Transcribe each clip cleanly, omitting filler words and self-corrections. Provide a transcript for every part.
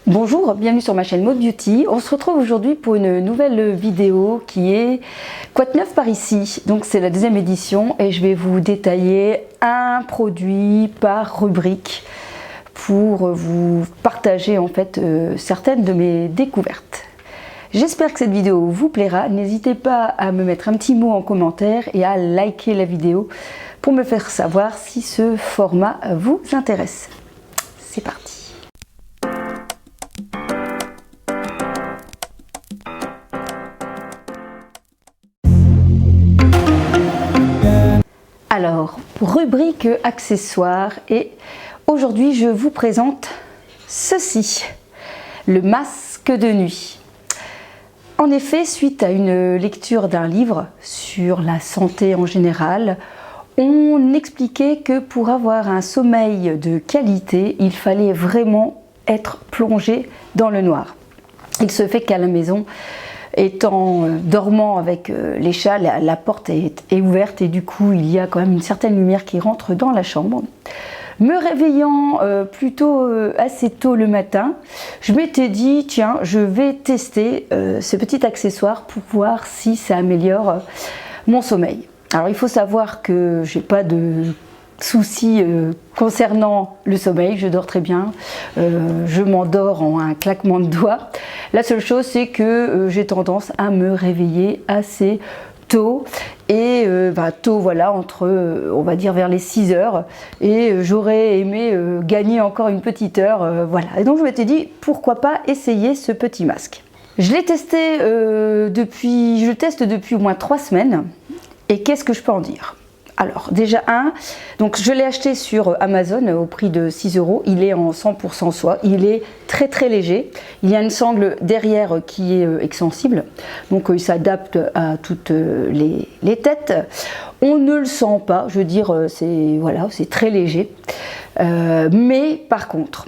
Bonjour, bienvenue sur ma chaîne Mode Beauty. On se retrouve aujourd'hui pour une nouvelle vidéo qui est Quoi de neuf par ici. Donc c'est la deuxième édition et je vais vous détailler un produit par rubrique pour vous partager en fait certaines de mes découvertes. J'espère que cette vidéo vous plaira. N'hésitez pas à me mettre un petit mot en commentaire et à liker la vidéo pour me faire savoir si ce format vous intéresse. C'est parti. Alors, rubrique accessoires et aujourd'hui je vous présente ceci, le masque de nuit. En effet, suite à une lecture d'un livre sur la santé en général, on expliquait que pour avoir un sommeil de qualité, il fallait vraiment être plongé dans le noir. Il se fait qu'à la maison, étant dormant avec les chats, la porte est ouverte et du coup il y a quand même une certaine lumière qui rentre dans la chambre. Me réveillant plutôt assez tôt le matin, je m'étais dit tiens, je vais tester ce petit accessoire pour voir si ça améliore mon sommeil. Alors il faut savoir que j'ai pas de soucis concernant le sommeil, je dors très bien, je m'endors en un claquement de doigts. La seule chose c'est que j'ai tendance à me réveiller assez tôt et tôt voilà entre on va dire vers les 6 heures et j'aurais aimé gagner encore une petite heure voilà, et donc je m'étais dit pourquoi pas essayer ce petit masque. Je l'ai testé je le teste depuis au moins 3 semaines et qu'est-ce que je peux en dire? Alors déjà donc je l'ai acheté sur Amazon au prix de 6 €, il est en 100% soie, il est très très léger, il y a une sangle derrière qui est extensible, donc il s'adapte à toutes les têtes, on ne le sent pas, je veux dire c'est très léger, mais par contre,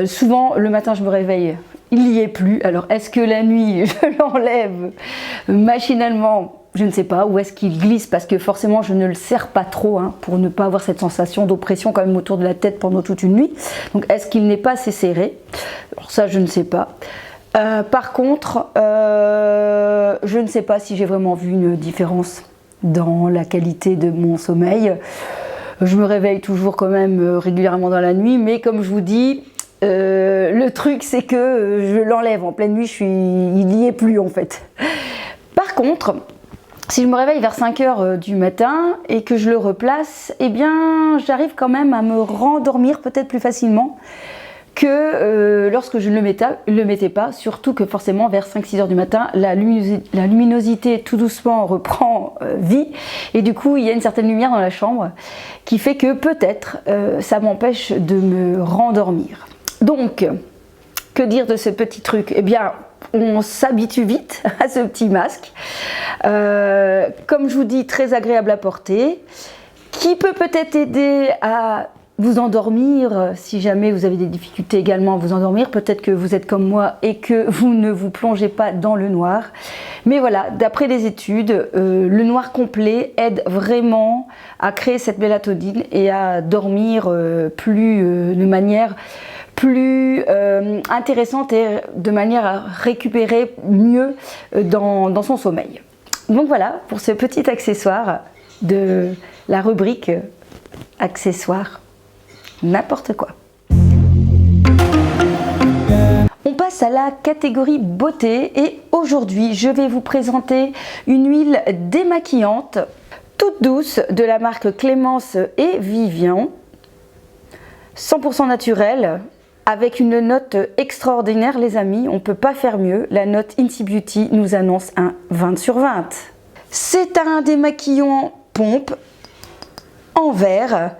souvent le matin je me réveille, il n'y est plus, alors est-ce que la nuit je l'enlève machinalement? Je ne sais pas, où est-ce qu'il glisse parce que forcément je ne le serre pas trop pour ne pas avoir cette sensation d'oppression quand même autour de la tête pendant toute une nuit. Donc est-ce qu'il n'est pas assez serré? Alors ça je ne sais pas. Par contre, je ne sais pas si j'ai vraiment vu une différence dans la qualité de mon sommeil. Je me réveille toujours quand même régulièrement dans la nuit, mais comme je vous dis, le truc c'est que je l'enlève en pleine nuit, il n'y est plus en fait. Par contre, si je me réveille vers 5 h du matin et que je le replace, eh bien j'arrive quand même à me rendormir peut-être plus facilement que lorsque je ne le mettais pas, surtout que forcément vers 5-6 h du matin, la luminosité tout doucement reprend vie et du coup il y a une certaine lumière dans la chambre qui fait que peut-être ça m'empêche de me rendormir. Donc, que dire de ce petit truc? Eh bien, on s'habitue vite à ce petit masque. Comme je vous dis, très agréable à porter, qui peut peut-être aider à vous endormir si jamais vous avez des difficultés également à vous endormir. Peut-être que vous êtes comme moi et que vous ne vous plongez pas dans le noir. Mais voilà, d'après les études, le noir complet aide vraiment à créer cette mélatonine et à dormir de manière plus intéressante et de manière à récupérer mieux dans son sommeil. Donc voilà pour ce petit accessoire de la rubrique accessoires n'importe quoi. On passe à la catégorie beauté et aujourd'hui je vais vous présenter une huile démaquillante toute douce de la marque Clémence et Vivian, 100% naturelle, avec une note extraordinaire les amis, on ne peut pas faire mieux. La note Inti Beauty nous annonce un 20 sur 20. C'est un démaquillant pompe en verre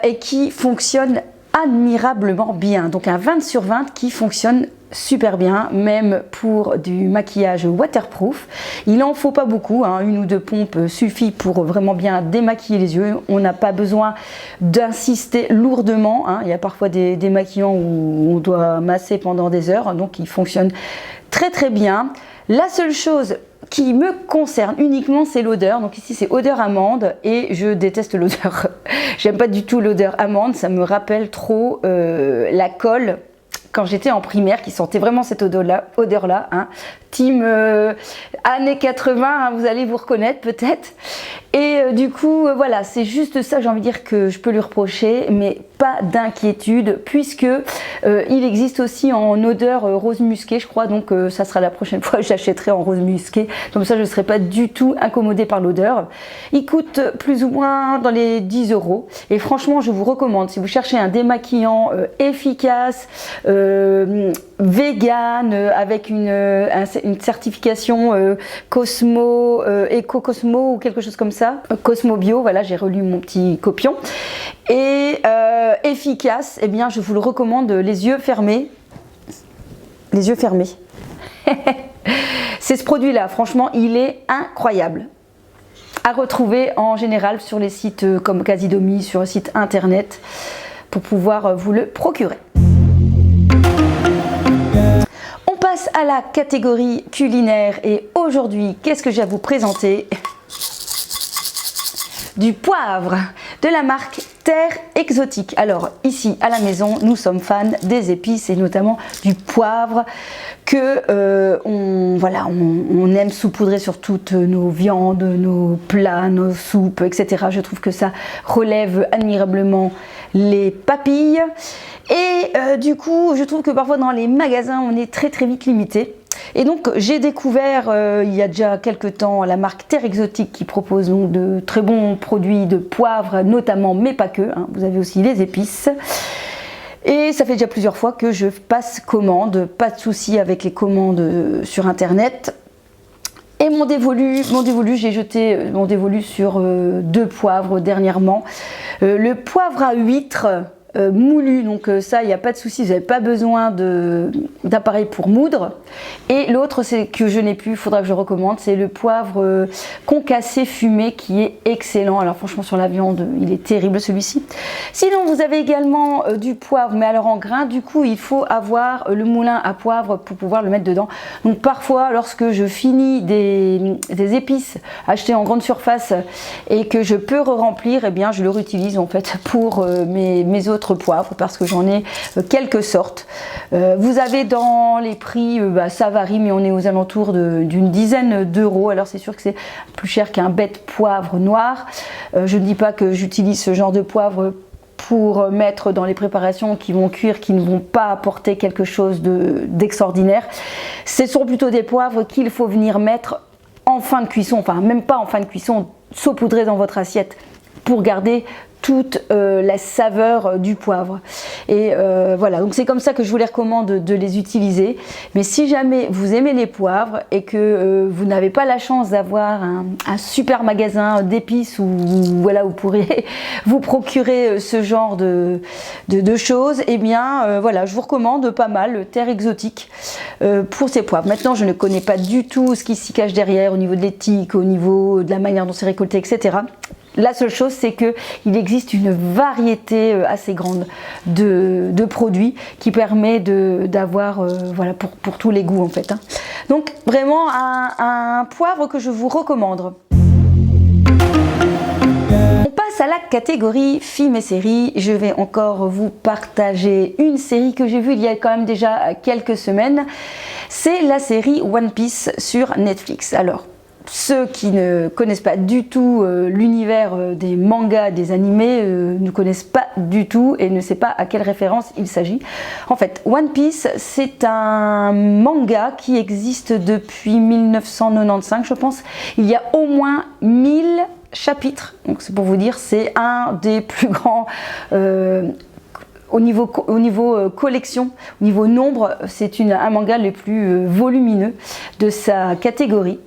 et qui fonctionne admirablement bien. Donc un 20 sur 20 qui fonctionne super bien, même pour du maquillage waterproof. Il en faut pas beaucoup, une ou deux pompes suffit pour vraiment bien démaquiller les yeux. On n'a pas besoin d'insister lourdement. Il y a parfois des démaquillants où on doit masser pendant des heures, donc il fonctionne très très bien. La seule chose qui me concerne uniquement, c'est l'odeur. Donc ici c'est odeur amande et je déteste l'odeur. J'aime pas du tout l'odeur amande, ça me rappelle trop la colle quand j'étais en primaire qui sentait vraiment cette odeur-là, hein. Team années 80, hein, vous allez vous reconnaître peut-être. Et du coup, voilà, c'est juste ça, j'ai envie de dire que je peux lui reprocher, mais pas d'inquiétude, puisque il existe aussi en odeur rose musqué, je crois, donc ça sera la prochaine fois que j'achèterai en rose musqué, comme ça je ne serai pas du tout incommodée par l'odeur. Il coûte plus ou moins dans les 10 €, et franchement, je vous recommande, si vous cherchez un démaquillant efficace, vegan, avec une certification Cosmo, Eco-Cosmo ou quelque chose comme ça, Cosmo Bio, voilà, j'ai relu mon petit copion, et efficace, eh bien je vous le recommande les yeux fermés. Les yeux fermés. C'est ce produit-là, franchement, il est incroyable. À retrouver en général sur les sites comme Casidomi, sur le site internet, pour pouvoir vous le procurer. On passe à la catégorie culinaire et aujourd'hui, qu'est-ce que j'ai à vous présenter? Du poivre de la marque Terre Exotique. Alors ici à la maison, nous sommes fans des épices et notamment du poivre que on aime saupoudrer sur toutes nos viandes, nos plats, nos soupes, etc. Je trouve que ça relève admirablement les papilles et du coup je trouve que parfois dans les magasins on est très vite limité. Et donc j'ai découvert il y a déjà quelques temps la marque Terre Exotique qui propose donc de très bons produits de poivre notamment, mais pas que, hein. Vous avez aussi les épices. Et ça fait déjà plusieurs fois que je passe commande, pas de souci avec les commandes sur internet. Et mon dévolu, j'ai jeté mon dévolu sur 2 poivres dernièrement. Le poivre à huître moulu, donc ça il n'y a pas de souci, vous n'avez pas besoin d'appareil pour moudre. Et l'autre, c'est que je n'ai plus, il faudra que je recommande, c'est le poivre concassé fumé qui est excellent. Alors franchement sur la viande il est terrible celui-ci. Sinon vous avez également du poivre, mais alors en grains, du coup il faut avoir le moulin à poivre pour pouvoir le mettre dedans. Donc parfois lorsque je finis des épices achetées en grande surface et que je peux re-remplir, et bien je le réutilise en fait pour mes autres poivres, parce que j'en ai quelques sortes. Vous avez dans les prix, ça varie, mais on est aux alentours d'une dizaine d'euros. Alors c'est sûr que c'est plus cher qu'un bête poivre noir. Je ne dis pas que j'utilise ce genre de poivre pour mettre dans les préparations qui vont cuire, qui ne vont pas apporter quelque chose d'extraordinaire. Ce sont plutôt des poivres qu'il faut venir mettre en fin de cuisson, enfin même pas en fin de cuisson, saupoudrer dans votre assiette pour garder toute la saveur du poivre. Et voilà, donc c'est comme ça que je vous les recommande de les utiliser. Mais si jamais vous aimez les poivres et que vous n'avez pas la chance d'avoir un super magasin d'épices où voilà, vous pourrez vous procurer ce genre de choses, et bien voilà, je vous recommande pas mal Terre Exotique pour ces poivres. Maintenant, je ne connais pas du tout ce qui s'y cache derrière au niveau de l'éthique, au niveau de la manière dont c'est récolté, etc. La seule chose, c'est qu'il existe une variété assez grande de produits qui permet d'avoir voilà, pour tous les goûts en fait, hein. Donc vraiment un poivre que je vous recommande. On passe à la catégorie films et séries. Je vais encore vous partager une série que j'ai vue il y a quand même déjà quelques semaines. C'est la série One Piece sur Netflix. Alors, ceux qui ne connaissent pas du tout l'univers des mangas, des animés, ne connaissent pas du tout et ne savent pas à quelle référence il s'agit. En fait, One Piece, c'est un manga qui existe depuis 1995, je pense. Il y a au moins 1000 chapitres. Donc c'est pour vous dire, c'est un des plus grands au niveau collection, au niveau nombre, c'est un manga le plus volumineux de sa catégorie.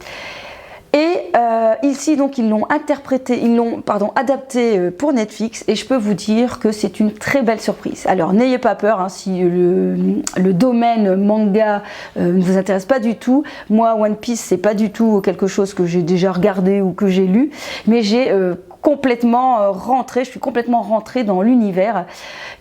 Et ici donc ils l'ont adapté pour Netflix, et je peux vous dire que c'est une très belle surprise. Alors n'ayez pas peur, hein, si le domaine manga ne vous intéresse pas du tout. Moi, One Piece, c'est pas du tout quelque chose que j'ai déjà regardé ou que j'ai lu, mais j'ai complètement rentrée, je suis complètement rentrée dans l'univers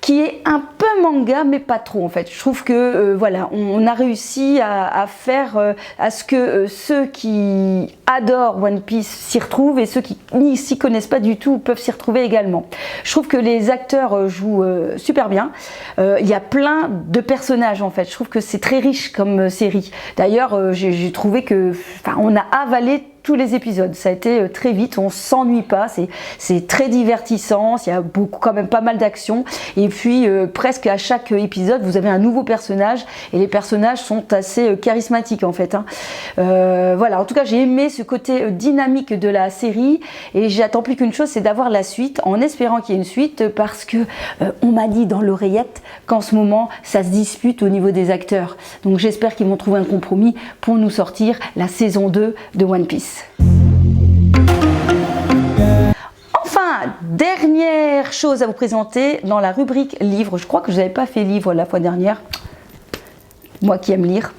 qui est un peu manga mais pas trop en fait. Je trouve que voilà, on a réussi à faire à ce que ceux qui adorent One Piece s'y retrouvent et ceux qui n'y s'y connaissent pas du tout peuvent s'y retrouver également. Je trouve que les acteurs jouent super bien. Il y a plein de personnages en fait. Je trouve que c'est très riche comme série. D'ailleurs, j'ai trouvé que, on a avalé tous les épisodes, ça a été très vite, on s'ennuie pas, c'est très divertissant, il y a quand même pas mal d'action et puis presque à chaque épisode vous avez un nouveau personnage et les personnages sont assez charismatiques en fait, hein. Voilà, en tout cas j'ai aimé ce côté dynamique de la série et j'attends plus qu'une chose, c'est d'avoir la suite, en espérant qu'il y ait une suite parce que on m'a dit dans l'oreillette qu'en ce moment ça se dispute au niveau des acteurs, donc j'espère qu'ils vont trouver un compromis pour nous sortir la saison 2 de One Piece. Enfin, dernière chose à vous présenter dans la rubrique livres. Je crois que je n'avais pas fait livre la fois dernière, moi qui aime lire.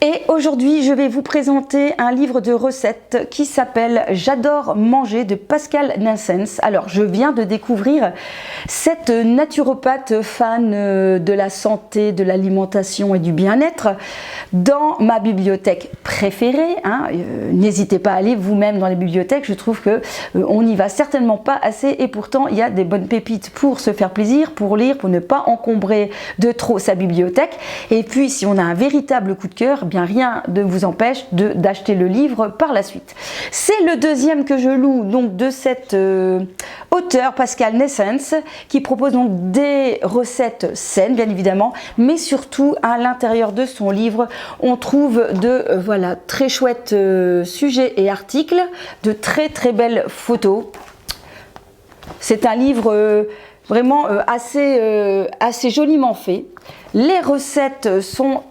Et aujourd'hui, je vais vous présenter un livre de recettes qui s'appelle J'adore manger de Pascal Naessens. Alors, je viens de découvrir cette naturopathe fan de la santé, de l'alimentation et du bien-être dans ma bibliothèque préférée, hein. N'hésitez pas à aller vous-même dans les bibliothèques, je trouve que on n'y va certainement pas assez et pourtant il y a des bonnes pépites pour se faire plaisir, pour lire, pour ne pas encombrer de trop sa bibliothèque. Et puis, si on a un véritable coup de cœur, bien rien ne vous empêche d'acheter le livre par la suite. C'est le deuxième que je loue donc de cet auteur Pascal Naessens qui propose donc des recettes saines bien évidemment, mais surtout à l'intérieur de son livre on trouve de voilà très chouettes sujets et articles, de très belles photos. C'est un livre vraiment assez joliment fait. Les recettes sont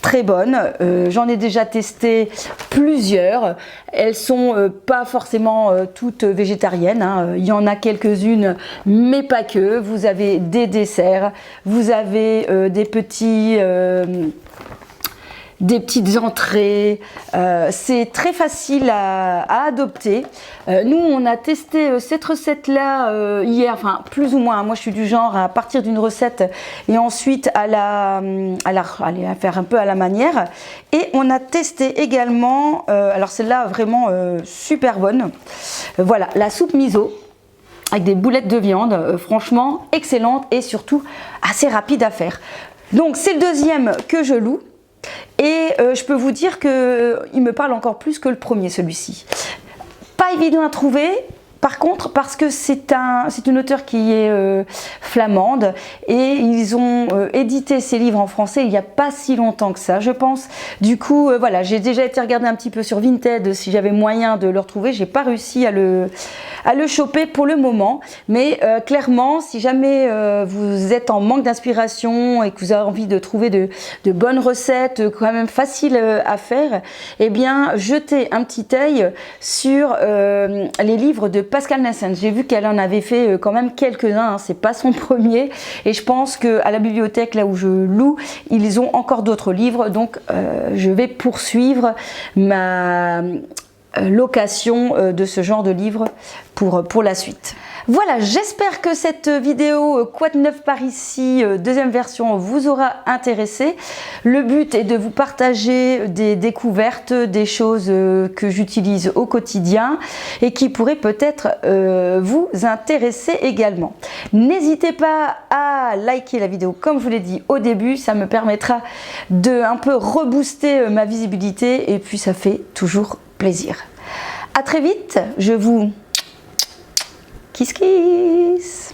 très bonnes, j'en ai déjà testé plusieurs, elles sont pas forcément toutes végétariennes, hein. Il y en a quelques-unes mais pas que. Vous avez des desserts, vous avez des petites entrées, c'est très facile à adopter. Nous on a testé cette recette là hier, enfin plus ou moins, moi je suis du genre à partir d'une recette et ensuite à la faire un peu à la manière, et on a testé également, alors celle-là vraiment super bonne, voilà, la soupe miso avec des boulettes de viande, franchement excellente et surtout assez rapide à faire. Donc c'est le deuxième que je loue. Et je peux vous dire qu'il me parle encore plus que le premier, celui-ci. Pas évident à trouver, par contre, parce que c'est une auteure qui est flamande et ils ont édité ces livres en français il n'y a pas si longtemps que ça, je pense. Du coup, voilà, j'ai déjà été regarder un petit peu sur Vinted si j'avais moyen de le retrouver. J'ai pas réussi à le choper pour le moment, mais clairement, si jamais vous êtes en manque d'inspiration et que vous avez envie de trouver de bonnes recettes quand même faciles à faire, eh bien, jetez un petit œil sur les livres de Pascal Naessens. J'ai vu qu'elle en avait fait quand même quelques-uns, hein. C'est pas son premier et je pense qu'à la bibliothèque là où je loue, ils ont encore d'autres livres, donc je vais poursuivre ma location de ce genre de livre pour la suite. Voilà, j'espère que cette vidéo Quoi de neuf par ici, deuxième version, vous aura intéressé. Le but est de vous partager des découvertes, des choses que j'utilise au quotidien et qui pourraient peut-être vous intéresser également. N'hésitez pas à liker la vidéo comme je vous l'ai dit au début, ça me permettra de un peu rebooster ma visibilité et puis ça fait toujours plaisir. À très vite, je vous kiss kiss.